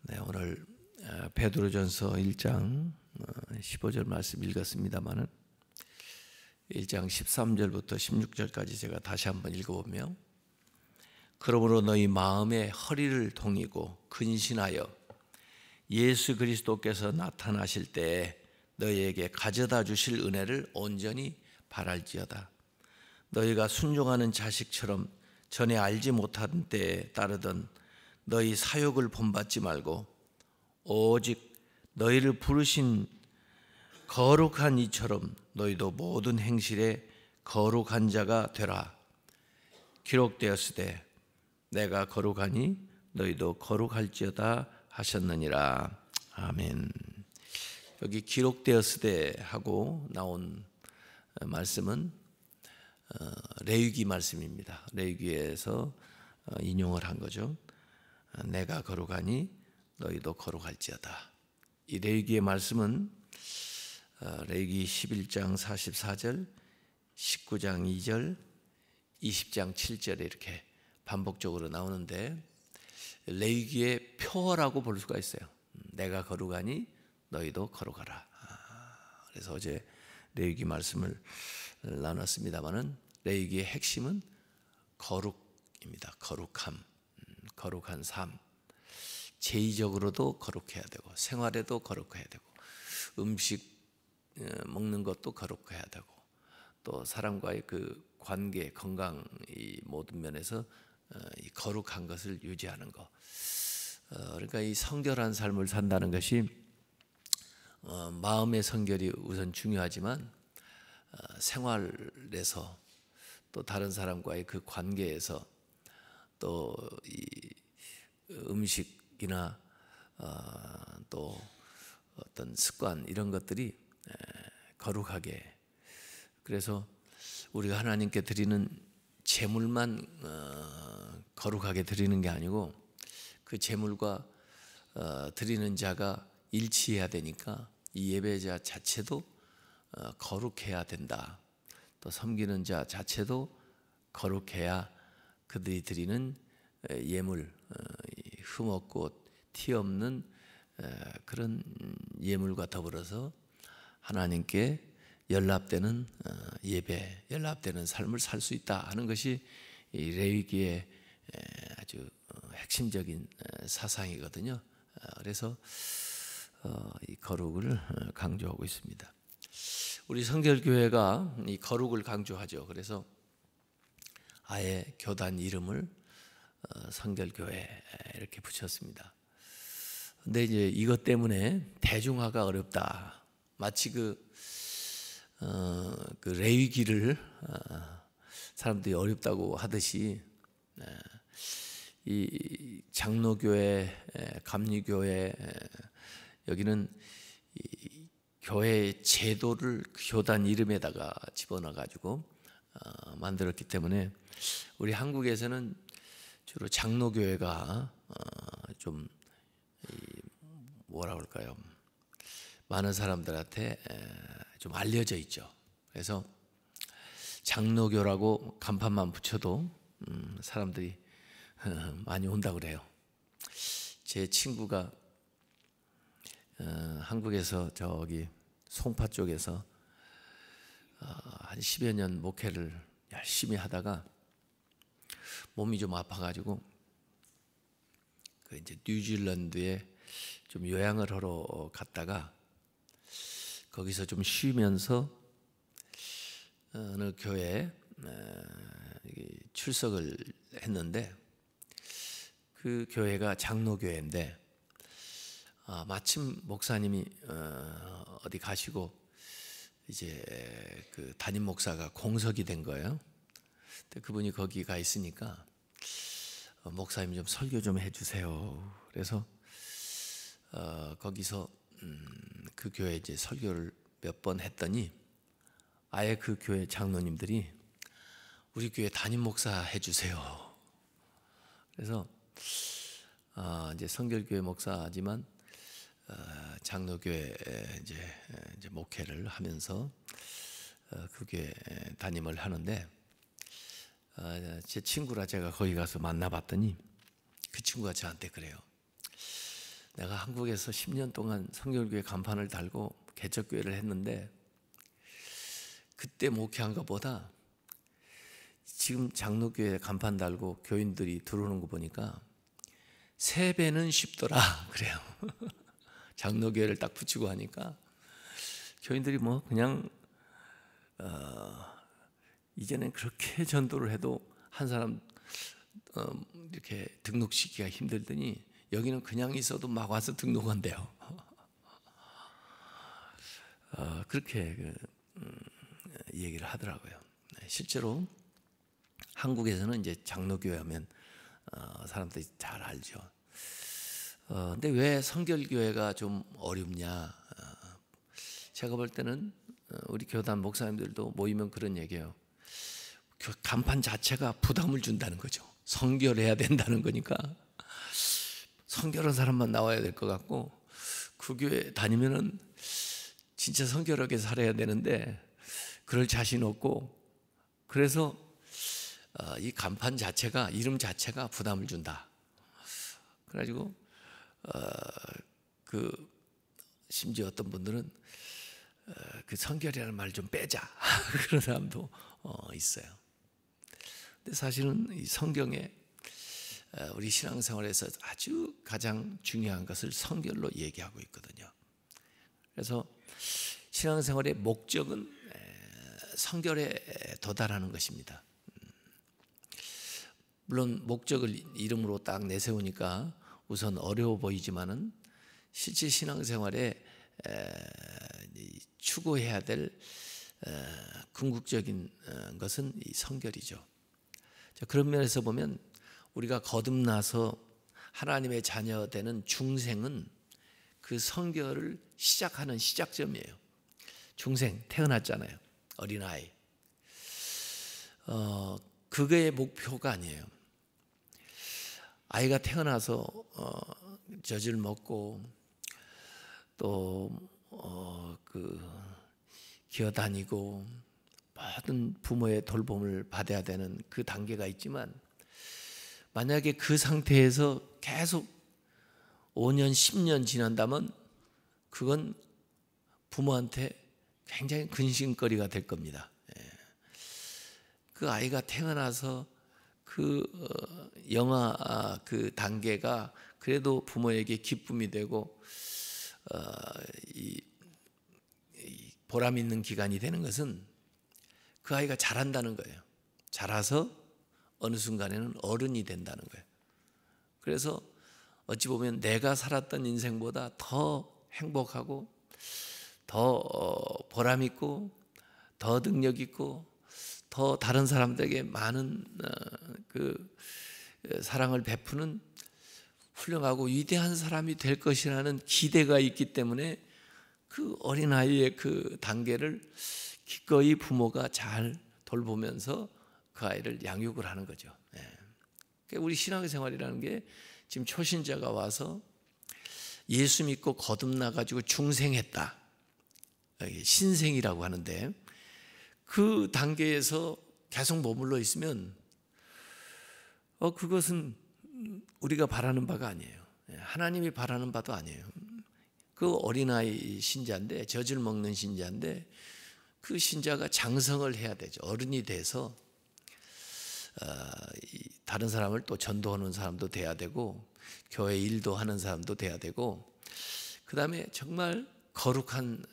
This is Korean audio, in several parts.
네, 오늘 베드로전서 1장 15절 말씀 읽었습니다마는 1장 13절부터 16절까지 제가 다시 한번 읽어보며, 그러므로 너희 마음의 허리를 동이고 근신하여 예수 그리스도께서 나타나실 때에 너희에게 가져다 주실 은혜를 온전히 바랄지어다. 너희가 순종하는 자식처럼 전에 알지 못한 때에 따르던 너희 사욕을 본받지 말고 오직 너희를 부르신 거룩한 이처럼 너희도 모든 행실에 거룩한 자가 되라. 기록되었으되 내가 거룩하니 너희도 거룩할지어다 하셨느니라. 아멘. 여기 기록되었으되 하고 나온 말씀은 레위기 말씀입니다. 레위기에서 인용을 한 거죠. 내가 거룩하니 너희도 거룩할지어다. 이 레위기의 말씀은 레위기 11장 44절, 19장 2절, 20장 7절에 이렇게 반복적으로 나오는데, 레위기의 표어라고 볼 수가 있어요. 내가 거룩하니 너희도 거룩하라. 그래서 어제 레위기 말씀을 나눴습니다마는 레위기의 핵심은 거룩입니다. 거룩함, 거룩한 삶. 제의적으로도 거룩해야 되고, 생활에도 거룩해야 되고, 음식 먹는 것도 거룩해야 되고, 또 사람과의 그 관계, 건강, 이 모든 면에서 이 거룩한 것을 유지하는 것. 그러니까 이 성결한 삶을 산다는 것이 마음의 성결이 우선 중요하지만 생활에서, 또 다른 사람과의 그 관계에서, 또 이 음식이나 또 어떤 습관, 이런 것들이 거룩하게, 그래서 우리가 하나님께 드리는 제물만 거룩하게 드리는 게 아니고, 그 제물과 드리는 자가 일치해야 되니까 이 예배자 자체도 거룩해야 된다. 또 섬기는 자 자체도 거룩해야 그들이 드리는 예물, 흠없고 티 없는 그런 예물과 더불어서 하나님께 연합되는 예배, 연합되는 삶을 살 수 있다 하는 것이 이 레위기의 아주 핵심적인 사상이거든요. 그래서 이 거룩을 강조하고 있습니다. 우리 성결교회가 이 거룩을 강조하죠. 그래서 아예 교단 이름을 성결교회 이렇게 붙였습니다. 근데 이제 이것 때문에 대중화가 어렵다. 마치 그 레위기를 사람들이 어렵다고 하듯이, 이 장로교회, 감리교회, 여기는 이 교회의 제도를 교단 이름에다가 집어넣어 가지고 만들었기 때문에, 우리 한국에서는 주로 장로교회가 좀 뭐라 그럴까요? 많은 사람들한테 좀 알려져 있죠. 그래서 장로교라고 간판만 붙여도 사람들이 많이 온다고 그래요. 제 친구가 한국에서 저기 송파 쪽에서 한 10여 년 목회를 열심히 하다가 몸이 좀 아파가지고 그 이제 뉴질랜드에 좀 요양을 하러 갔다가 거기서 좀 쉬면서 어느 교회에 출석을 했는데, 그 교회가 장로교회인데 마침 목사님이 어디 가시고 이제 그 담임 목사가 공석이 된 거예요. 근데 그분이 거기 가 있으니까 목사님 좀 설교 좀 해주세요. 그래서 거기서 그 교회 이제 설교를 몇 번 했더니 아예 그 교회 장로님들이 우리 교회 담임 목사 해주세요. 그래서 이제 성결교회 목사지만 장로교회 이제 목회를 하면서 그 교회 담임을 하는데, 제 친구라 제가 거기 가서 만나봤더니 그 친구가 저한테 그래요. 내가 한국에서 10년 동안 성결교회 간판을 달고 개척교회를 했는데 그때 목회한 것보다 지금 장로교회 간판 달고 교인들이 들어오는 거 보니까 3배는 쉽더라 그래요. 장로교회를 딱 붙이고 하니까 교인들이 뭐 그냥 이전엔 그렇게 전도를 해도 한 사람 이렇게 등록시키기가 힘들더니 여기는 그냥 있어도 막 와서 등록한대요. 그렇게 얘기를 하더라고요. 실제로 한국에서는 이제 장로교회 하면 사람들이 잘 알죠. 근데 왜 성결교회가 좀 어렵냐? 제가 볼 때는 우리 교단 목사님들도 모이면 그런 얘기예요. 간판 자체가 부담을 준다는 거죠. 성결해야 된다는 거니까 성결한 사람만 나와야 될 것 같고 그 교회 다니면은 진짜 성결하게 살아야 되는데 그럴 자신 없고 그래서 이 간판 자체가 이름 자체가 부담을 준다. 그래가지고 심지어 어떤 분들은 그 성결이라는 말 좀 빼자 그런 사람도 있어요. 근데 사실은 이 성경에 우리 신앙생활에서 아주 가장 중요한 것을 성결로 얘기하고 있거든요. 그래서 신앙생활의 목적은 성결에 도달하는 것입니다. 물론 목적을 이름으로 딱 내세우니까 우선 어려워 보이지만은 실제 신앙생활에 추구해야 될 궁극적인 것은 이 성결이죠. 그런 면에서 보면 우리가 거듭나서 하나님의 자녀 되는 중생은 그 성결을 시작하는 시작점이에요. 중생 태어났잖아요. 어린아이. 그게 목표가 아니에요. 아이가 태어나서 젖을 먹고 또 기어다니고 모든 부모의 돌봄을 받아야 되는 그 단계가 있지만 만약에 그 상태에서 계속 5년, 10년 지난다면 그건 부모한테 굉장히 근심거리가 될 겁니다. 그 아이가 태어나서 그 영아 그 단계가 그래도 부모에게 기쁨이 되고 이 보람 있는 기간이 되는 것은 그 아이가 자란다는 거예요. 자라서 어느 순간에는 어른이 된다는 거예요. 그래서 어찌 보면 내가 살았던 인생보다 더 행복하고 더 보람 있고 더 능력 있고 더 다른 사람들에게 많은 그 사랑을 베푸는 훌륭하고 위대한 사람이 될 것이라는 기대가 있기 때문에 그 어린아이의 그 단계를 기꺼이 부모가 잘 돌보면서 그 아이를 양육을 하는 거죠. 그러니까 우리 신앙생활이라는 게 지금 초신자가 와서 예수 믿고 거듭나가지고 중생했다. 신생이라고 하는데 그 단계에서 계속 머물러 있으면 그것은 우리가 바라는 바가 아니에요. 하나님이 바라는 바도 아니에요. 그 어린아이 신자인데 젖을 먹는 신자인데 그 신자가 장성을 해야 되죠. 어른이 돼서 다른 사람을 또 전도하는 사람도 돼야 되고 교회 일도 하는 사람도 돼야 되고 그 다음에 정말 거룩한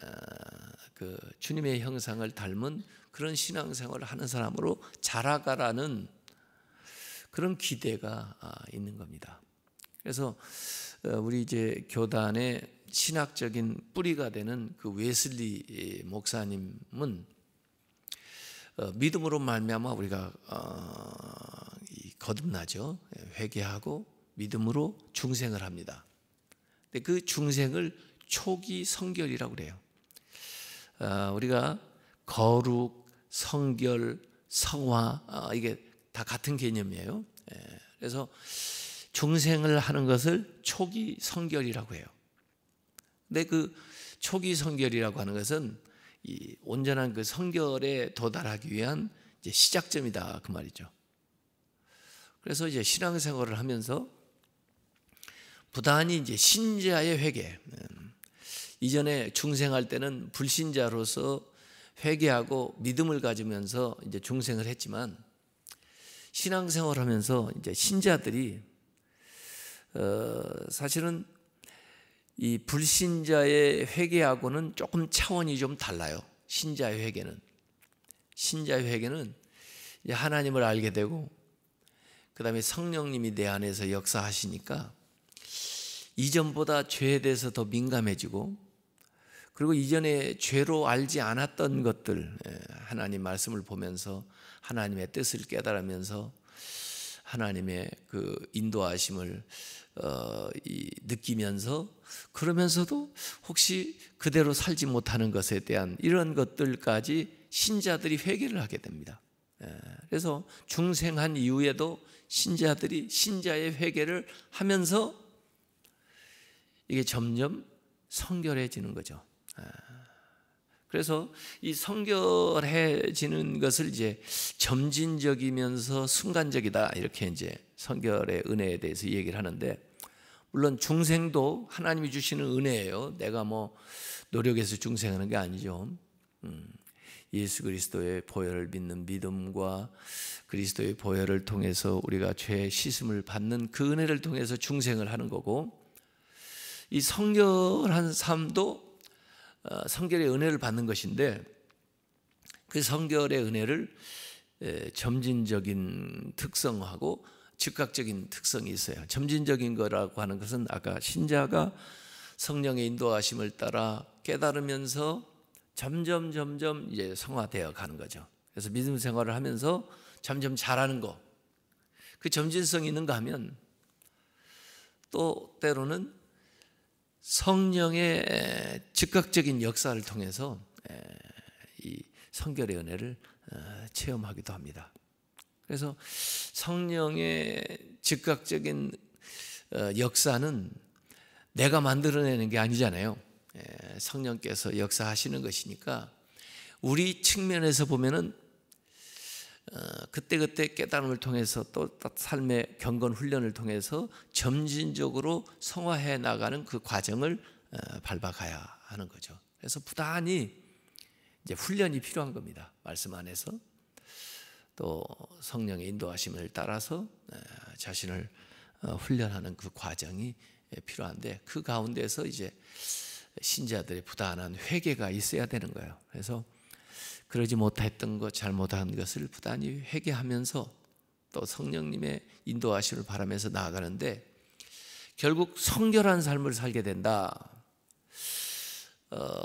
그 주님의 형상을 닮은 그런 신앙생활을 하는 사람으로 자라가라는 그런 기대가 있는 겁니다. 그래서 우리 이제 교단의 신학적인 뿌리가 되는 그 웨슬리 목사님은 믿음으로 말미암아 우리가 거듭나죠. 회개하고 믿음으로 중생을 합니다. 근데 그 중생을 초기 성결이라고 그래요. 우리가 거룩, 성결, 성화 이게 다 같은 개념이에요. 그래서 중생을 하는 것을 초기 성결이라고 해요. 근데 그 초기 성결이라고 하는 것은 이 온전한 그 성결에 도달하기 위한 이제 시작점이다 그 말이죠. 그래서 이제 신앙생활을 하면서 부단히 이제 신자의 회개. 이전에 중생할 때는 불신자로서 회개하고 믿음을 가지면서 이제 중생을 했지만, 신앙생활하면서 이제 신자들이 사실은 이 불신자의 회개하고는 조금 차원이 좀 달라요. 신자의 회개는 이제 하나님을 알게 되고, 그 다음에 성령님이 내 안에서 역사하시니까 이전보다 죄에 대해서 더 민감해지고, 그리고 이전에 죄로 알지 않았던 것들, 하나님 말씀을 보면서 하나님의 뜻을 깨달으면서 하나님의 그 인도하심을 느끼면서, 그러면서도 혹시 그대로 살지 못하는 것에 대한 이런 것들까지 신자들이 회개를 하게 됩니다. 그래서 중생한 이후에도 신자들이 신자의 회개를 하면서 이게 점점 성결해지는 거죠. 그래서 이 성결해지는 것을 이제 점진적이면서 순간적이다, 이렇게 이제 성결의 은혜에 대해서 얘기를 하는데, 물론 중생도 하나님이 주시는 은혜예요. 내가 뭐 노력해서 중생하는 게 아니죠. 예수 그리스도의 보혈을 믿는 믿음과 그리스도의 보혈을 통해서 우리가 죄 씻음을 받는 그 은혜를 통해서 중생을 하는 거고, 이 성결한 삶도 성결의 은혜를 받는 것인데, 그 성결의 은혜를 점진적인 특성하고 즉각적인 특성이 있어요. 점진적인 거라고 하는 것은 아까 신자가 성령의 인도하심을 따라 깨달으면서 점점 이제 성화되어 가는 거죠. 그래서 믿음 생활을 하면서 점점 잘하는 거, 그 점진성이 있는가 하면 또 때로는 성령의 즉각적인 역사를 통해서 이 성결의 은혜를 체험하기도 합니다. 그래서 성령의 즉각적인 역사는 내가 만들어내는 게 아니잖아요. 성령께서 역사하시는 것이니까, 우리 측면에서 보면은 그때그때 깨달음을 통해서 또 삶의 경건 훈련을 통해서 점진적으로 성화해 나가는 그 과정을 밟아가야 하는 거죠. 그래서 부단히 이제 훈련이 필요한 겁니다. 말씀 안에서 또 성령의 인도하심을 따라서 자신을 훈련하는 그 과정이 필요한데, 그 가운데서 이제 신자들의 부단한 회개가 있어야 되는 거예요. 그래서 그러지 못했던 것, 잘못한 것을 부단히 회개하면서 또 성령님의 인도하심을 바라면서 나아가는데, 결국 성결한 삶을 살게 된다.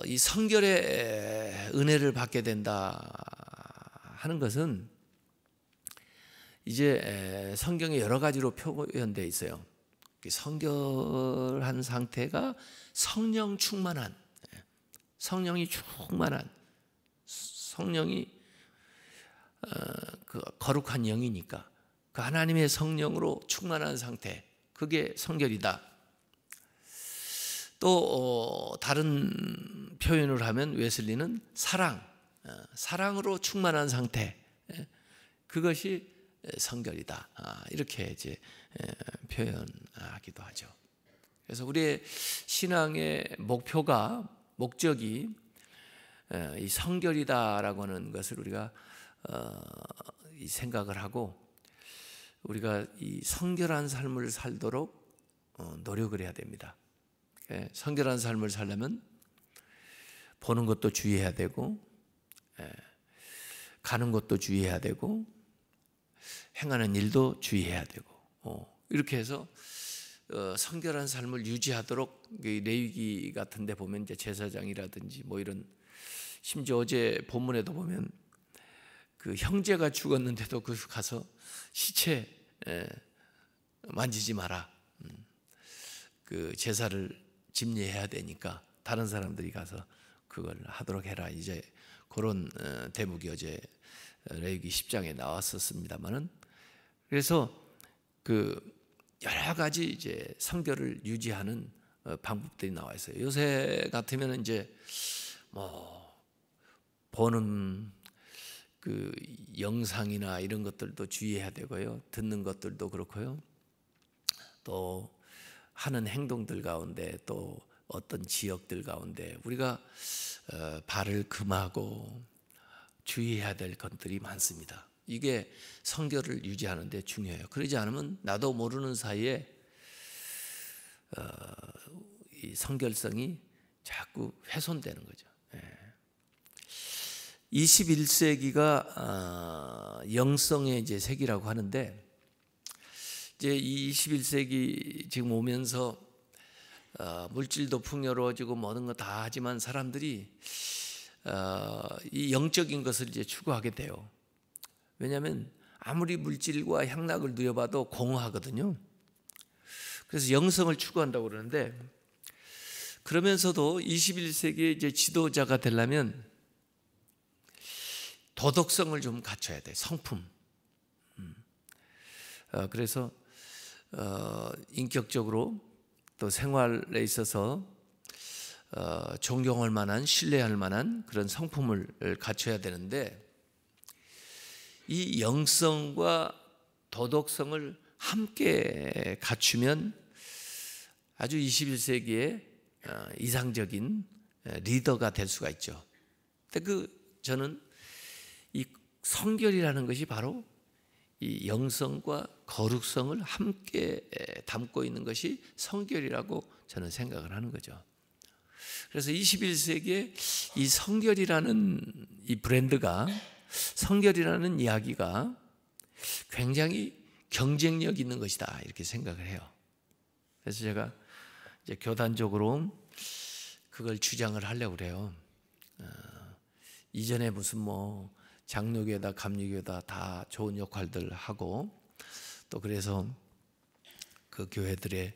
이 성결의 은혜를 받게 된다 하는 것은 이제 성경에 여러 가지로 표현되어 있어요. 성결한 상태가 성령 충만한, 성령이 충만한, 성령이 그 거룩한 영이니까 그 하나님의 성령으로 충만한 상태, 그게 성결이다. 또 다른 표현을 하면 웨슬리는 사랑으로 충만한 상태, 그것이 성결이다, 이렇게 이제 표현하기도 하죠. 그래서 우리의 신앙의 목적이 이 성결이다라고 하는 것을 우리가 생각을 하고, 우리가 이 성결한 삶을 살도록 노력을 해야 됩니다. 성결한 삶을 살려면 보는 것도 주의해야 되고, 가는 것도 주의해야 되고, 행하는 일도 주의해야 되고, 이렇게 해서 성결한 삶을 유지하도록, 레위기 같은 데 보면 이제 제사장이라든지 뭐 이런, 심지어 어제 본문에도 보면 그 형제가 죽었는데도 그 가서 시체 만지지 마라, 그 제사를 집례해야 되니까 다른 사람들이 가서 그걸 하도록 해라, 이제 그런 대목이 어제 레위기 10장에 나왔었습니다만은, 그래서 그 여러 가지 이제 성결을 유지하는 방법들이 나와 있어요. 요새 같으면 이제 뭐 보는 그 영상이나 이런 것들도 주의해야 되고요, 듣는 것들도 그렇고요, 또 하는 행동들 가운데 또 어떤 지역들 가운데 우리가 발을 금하고 주의해야 될 것들이 많습니다. 이게 성결을 유지하는 데 중요해요. 그러지 않으면 나도 모르는 사이에 이 성결성이 자꾸 훼손되는 거죠. 21세기가 영성의 이제 세기라고 하는데, 이제 이 21세기 지금 오면서 물질도 풍요로워지고 모든 거 다 하지만 사람들이 이 영적인 것을 이제 추구하게 돼요. 왜냐하면 아무리 물질과 향락을 누려봐도 공허하거든요. 그래서 영성을 추구한다고 그러는데, 그러면서도 21세기의 이제 지도자가 되려면 도덕성을 좀 갖춰야 돼. 성품. 그래서 인격적으로 또 생활에 있어서 존경할 만한, 신뢰할 만한 그런 성품을 갖춰야 되는데, 이 영성과 도덕성을 함께 갖추면 아주 21세기의 이상적인 리더가 될 수가 있죠. 근데 저는 이 성결이라는 것이 바로 이 영성과 거룩성을 함께 담고 있는 것이 성결이라고 저는 생각을 하는 거죠. 그래서 21세기에 이 성결이라는 이 브랜드가, 성결이라는 이야기가 굉장히 경쟁력 있는 것이다, 이렇게 생각을 해요. 그래서 제가 이제 교단적으로 그걸 주장을 하려고 그래요. 이전에 무슨 뭐 장로교회다 감리교회다 다 좋은 역할들 하고, 또 그래서 그 교회들의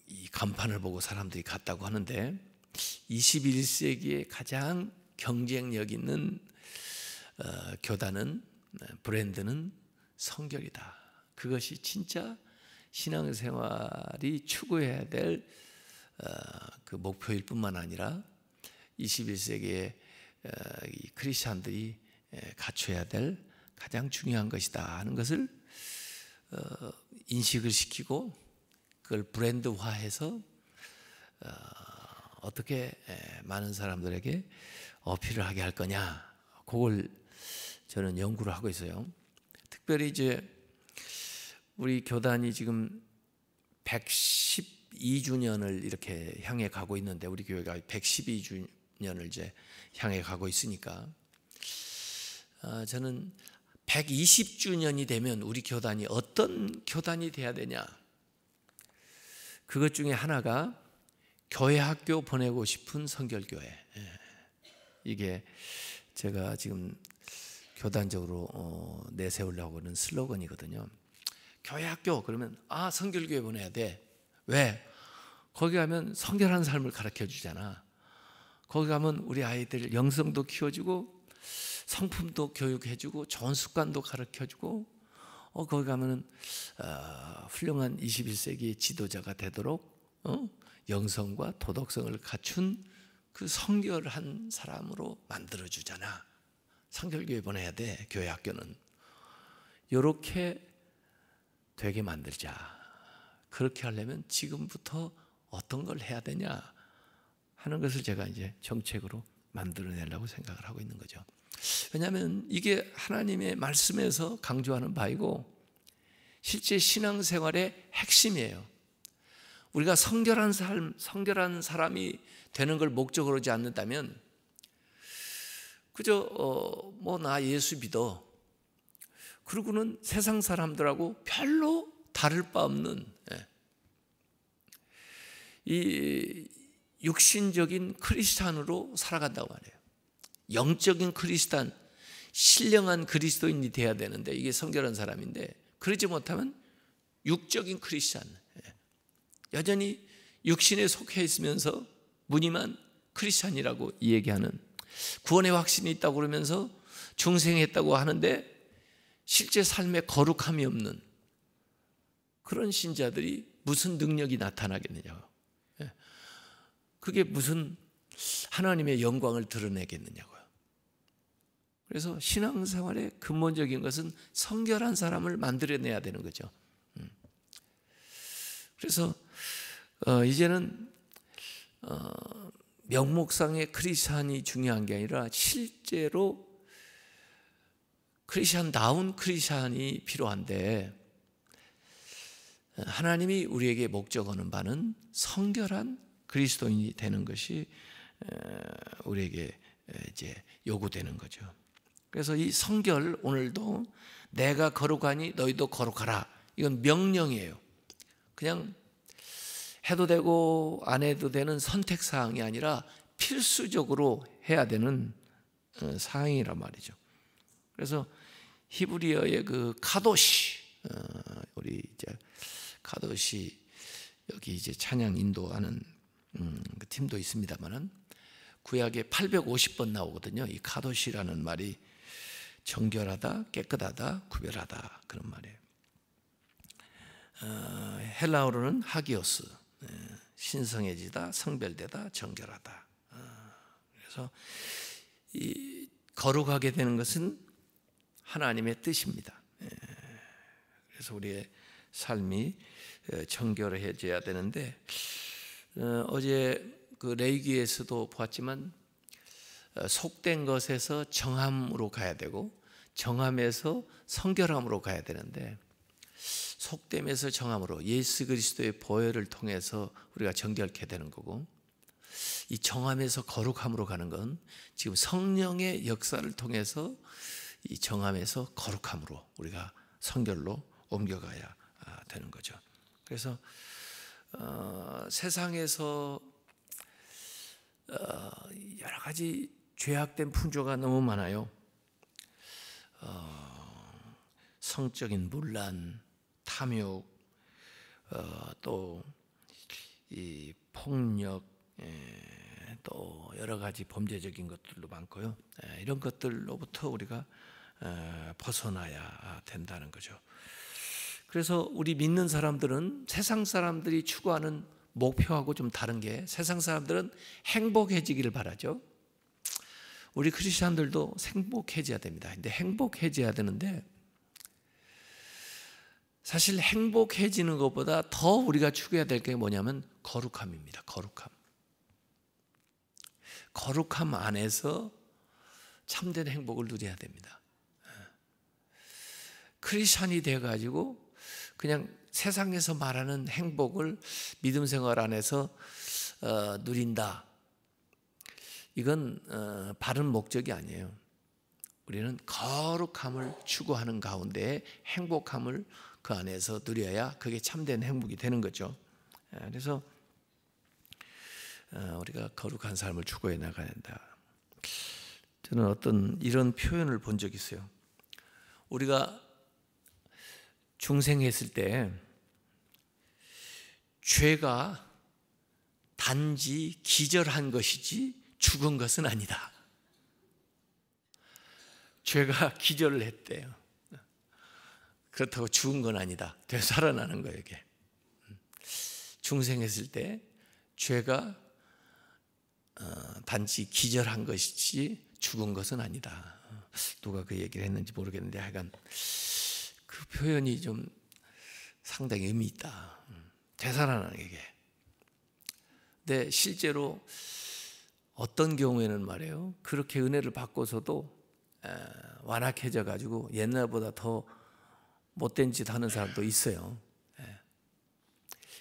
이 간판을 보고 사람들이 갔다고 하는데, 21세기에 가장 경쟁력 있는 교단은, 브랜드는 성결이다. 그것이 진짜 신앙생활이 추구해야 될 그 목표일 뿐만 아니라 21세기의 이 크리스찬들이 갖춰야 될 가장 중요한 것이다 하는 것을 인식을 시키고, 그걸 브랜드화해서 어떻게 많은 사람들에게 어필을 하게 할 거냐, 그걸 저는 연구를 하고 있어요. 특별히 이제 우리 교단이 지금 112주년을 이렇게 향해 가고 있는데, 우리 교회가 112주년을 이제 향해 가고 있으니까, 저는 120주년이 되면 우리 교단이 어떤 교단이 돼야 되냐, 그것 중에 하나가 교회 학교 보내고 싶은 성결교회. 이게 제가 지금 교단적으로 내세우려고 하는 슬로건이거든요. 교회 학교 그러면 성결교회 보내야 돼. 왜? 거기 가면 성결한 삶을 가르쳐 주잖아. 거기 가면 우리 아이들 영성도 키워주고 성품도 교육해주고 좋은 습관도 가르쳐주고, 거기 가면은 훌륭한 21세기 지도자가 되도록 영성과 도덕성을 갖춘 그 성결한 사람으로 만들어주잖아. 성결교회 보내야 돼, 교회 학교는. 이렇게 되게 만들자. 그렇게 하려면 지금부터 어떤 걸 해야 되냐 하는 것을 제가 이제 정책으로 만들어내려고 생각을 하고 있는 거죠. 왜냐하면 이게 하나님의 말씀에서 강조하는 바이고 실제 신앙생활의 핵심이에요. 우리가 성결한 삶, 성결한 사람이 되는 걸 목적으로 하지 않는다면 그저 나 예수 믿어, 그러고는 세상 사람들하고 별로 다를 바 없는 이 육신적인 크리스찬으로 살아간다고 말해요. 영적인 크리스찬, 신령한 그리스도인이 돼야 되는데, 이게 성결한 사람인데, 그러지 못하면 육적인 크리스찬, 여전히 육신에 속해 있으면서 무늬만 크리스찬이라고 얘기하는, 구원의 확신이 있다고 그러면서 중생했다고 하는데 실제 삶에 거룩함이 없는 그런 신자들이 무슨 능력이 나타나겠느냐고. 그게 무슨 하나님의 영광을 드러내겠느냐고요. 그래서 신앙생활의 근본적인 것은 성결한 사람을 만들어내야 되는 거죠. 그래서 이제는 명목상의 크리스찬이 중요한 게 아니라 실제로 크리스찬다운 크리스찬이 필요한데, 하나님이 우리에게 목적하는 바는 성결한 그리스도인이 되는 것이 우리에게 이제 요구되는 거죠. 그래서 이 성결, 오늘도 내가 거룩하니 너희도 거룩하라, 이건 명령이에요. 그냥 해도 되고 안 해도 되는 선택사항이 아니라 필수적으로 해야 되는 사항이란 말이죠. 그래서 히브리어의 그 카도시, 우리 이제 카도시, 여기 이제 찬양 인도하는 그 팀도 있습니다만은 구약에 850번 나오거든요. 이 카도시라는 말이 정결하다, 깨끗하다, 구별하다, 그런 말이에요. 헬라어로는 하기오스, 신성해지다, 성별되다, 정결하다. 그래서 이 거룩하게 되는 것은 하나님의 뜻입니다. 그래서 우리의 삶이 정결해져야 되는데, 어제 그 레위기에서도 보았지만 속된 것에서 정함으로 가야 되고 정함에서 성결함으로 가야 되는데, 속됨에서 정함으로 예수 그리스도의 보혈을 통해서 우리가 정결케 되는 거고, 이 정함에서 거룩함으로 가는 건 지금 성령의 역사를 통해서 이 정함에서 거룩함으로 우리가 성결로 옮겨가야 되는 거죠. 그래서 세상에서 여러 가지 죄악된 풍조가 너무 많아요. 성적인 문란, 탐욕, 또 이 폭력, 또 여러 가지 범죄적인 것들도 많고요. 이런 것들로부터 우리가 벗어나야 된다는 거죠. 그래서 우리 믿는 사람들은 세상 사람들이 추구하는 목표하고 좀 다른 게, 세상 사람들은 행복해지기를 바라죠. 우리 크리스천들도 행복해져야 됩니다. 근데 행복해져야 되는데, 사실 행복해지는 것보다 더 우리가 추구해야 될 게 뭐냐면 거룩함입니다. 거룩함 안에서 참된 행복을 누려야 됩니다. 크리스천이 돼가지고 그냥 세상에서 말하는 행복을 믿음 생활 안에서 누린다, 이건 바른 목적이 아니에요. 우리는 거룩함을 추구하는 가운데 행복함을 그 안에서 누려야 그게 참된 행복이 되는 거죠. 그래서 우리가 거룩한 삶을 추구해 나가야 된다. 저는 어떤 이런 표현을 본 적이 있어요. 우리가 중생했을 때 죄가 단지 기절한 것이지 죽은 것은 아니다. 죄가 기절을 했대요. 그렇다고 죽은 건 아니다. 되살아나는 거예요, 이게. 중생했을 때 죄가 단지 기절한 것이지 죽은 것은 아니다. 누가 그 얘기를 했는지 모르겠는데 하여간 그 표현이 좀 상당히 의미 있다. 되살아나는 게. 근데 실제로 어떤 경우에는 말이에요, 그렇게 은혜를 받고서도 완악해져 가지고 옛날보다 더 못된 짓 하는 사람도 있어요.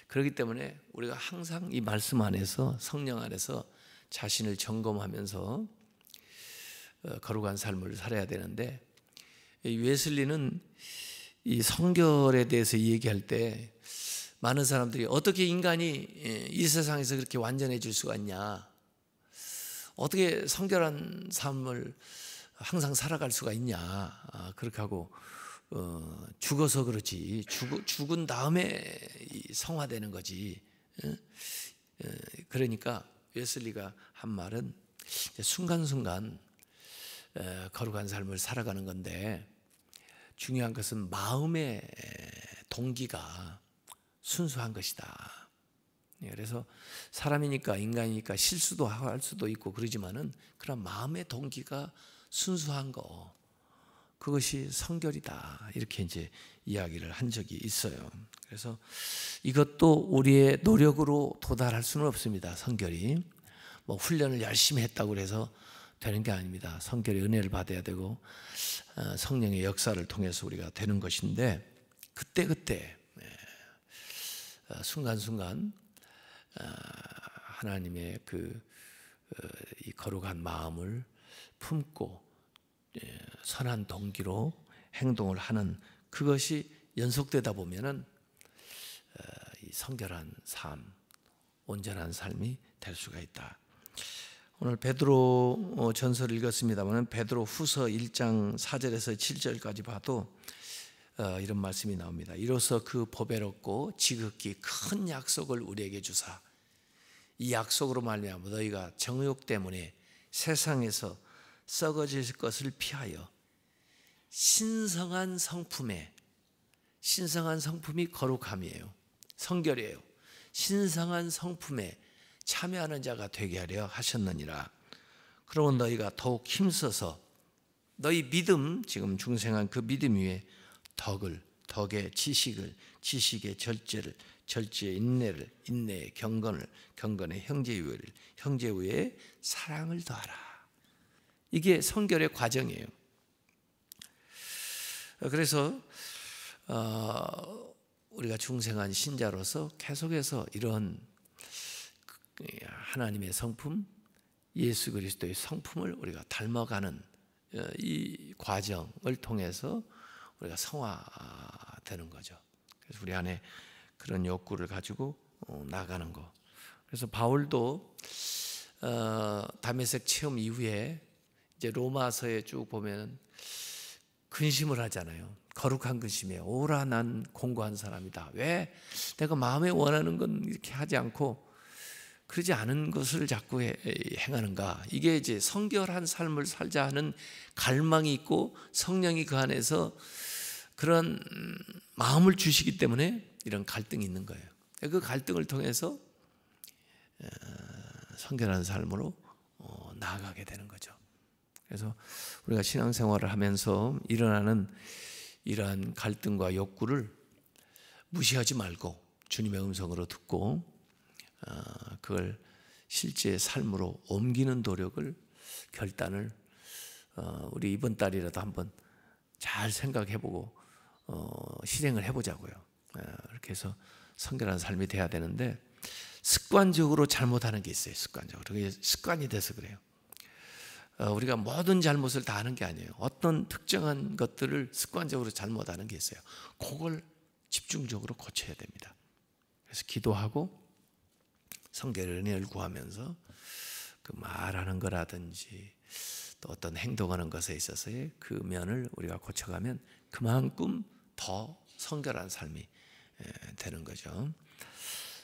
그렇기 때문에 우리가 항상 이 말씀 안에서, 성령 안에서 자신을 점검하면서 거룩한 삶을 살아야 되는데, 웨슬리는 이 성결에 대해서 얘기할 때 많은 사람들이 어떻게 인간이 이 세상에서 그렇게 완전해질 수가 있냐, 어떻게 성결한 삶을 항상 살아갈 수가 있냐, 그렇게 하고 죽어서 그렇지, 죽은 다음에 성화되는 거지. 그러니까 웨슬리가 한 말은 순간순간 거룩한 삶을 살아가는 건데, 중요한 것은 마음의 동기가 순수한 것이다. 그래서 사람이니까, 인간이니까 실수도 할 수도 있고 그러지만은 그런 마음의 동기가 순수한 거, 그것이 성결이다. 이렇게 이제 이야기를 한 적이 있어요. 그래서 이것도 우리의 노력으로 도달할 수는 없습니다. 성결이 뭐 훈련을 열심히 했다고 해서 되는 게 아닙니다. 성결의 은혜를 받아야 되고 성령의 역사를 통해서 우리가 되는 것인데, 그때 순간순간 하나님의 이 거룩한 마음을 품고 선한 동기로 행동을 하는, 그것이 연속되다 보면은 이 성결한 삶, 온전한 삶이 될 수가 있다. 오늘 베드로 전서를 읽었습니다만 베드로 후서 1장 4절에서 7절까지 봐도 이런 말씀이 나옵니다. 이로써 그 보배롭고 지극히 큰 약속을 우리에게 주사, 이 약속으로 말미암아 너희가 정욕 때문에 세상에서 썩어질 것을 피하여 신성한 성품이 거룩함이에요. 성결이에요. 신성한 성품에 참여하는 자가 되게 하려 하셨느니라. 그러면 너희가 더욱 힘써서 너희 믿음, 지금 중생한 그 믿음 위에 덕의 지식을, 지식의 절제의 인내를, 인내의 경건을, 경건의 형제우애를, 형제우애의 사랑을 더하라. 이게 성결의 과정이에요. 그래서 우리가 중생한 신자로서 계속해서 이런 하나님의 성품, 예수 그리스도의 성품을 우리가 닮아가는 이 과정을 통해서 우리가 성화되는 거죠. 그래서 우리 안에 그런 욕구를 가지고 나가는 거. 그래서 바울도 다메섹 체험 이후에 이제 로마서에 쭉 보면 근심을 하잖아요. 거룩한 근심이에요. 오라 난 공고한 사람이다. 왜 내가 마음에 원하는 건 이렇게 하지 않고 그러지 않은 것을 자꾸 행하는가. 이게 이제 성결한 삶을 살자 하는 갈망이 있고 성령이 그 안에서 그런 마음을 주시기 때문에 이런 갈등이 있는 거예요. 그 갈등을 통해서 성결한 삶으로 나아가게 되는 거죠. 그래서 우리가 신앙생활을 하면서 일어나는 이러한 갈등과 욕구를 무시하지 말고 주님의 음성으로 듣고 그걸 실제 삶으로 옮기는 노력을, 결단을 우리 이번 달이라도 한번 잘 생각해보고 실행을 해보자고요. 이렇게 해서 성결한 삶이 돼야 되는데 습관적으로 잘못하는 게 있어요. 습관적으로. 그게 습관이 돼서 그래요. 우리가 모든 잘못을 다 하는 게 아니에요. 어떤 특정한 것들을 습관적으로 잘못하는 게 있어요. 그걸 집중적으로 고쳐야 됩니다. 그래서 기도하고 성결의 은혜를 구하면서 그 말하는 거라든지 또 어떤 행동하는 것에 있어서의 그 면을 우리가 고쳐가면 그만큼 더 성결한 삶이 되는 거죠.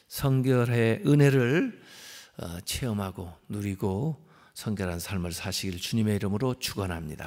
성결의 은혜를 체험하고 누리고 성결한 삶을 사시길 주님의 이름으로 축원합니다.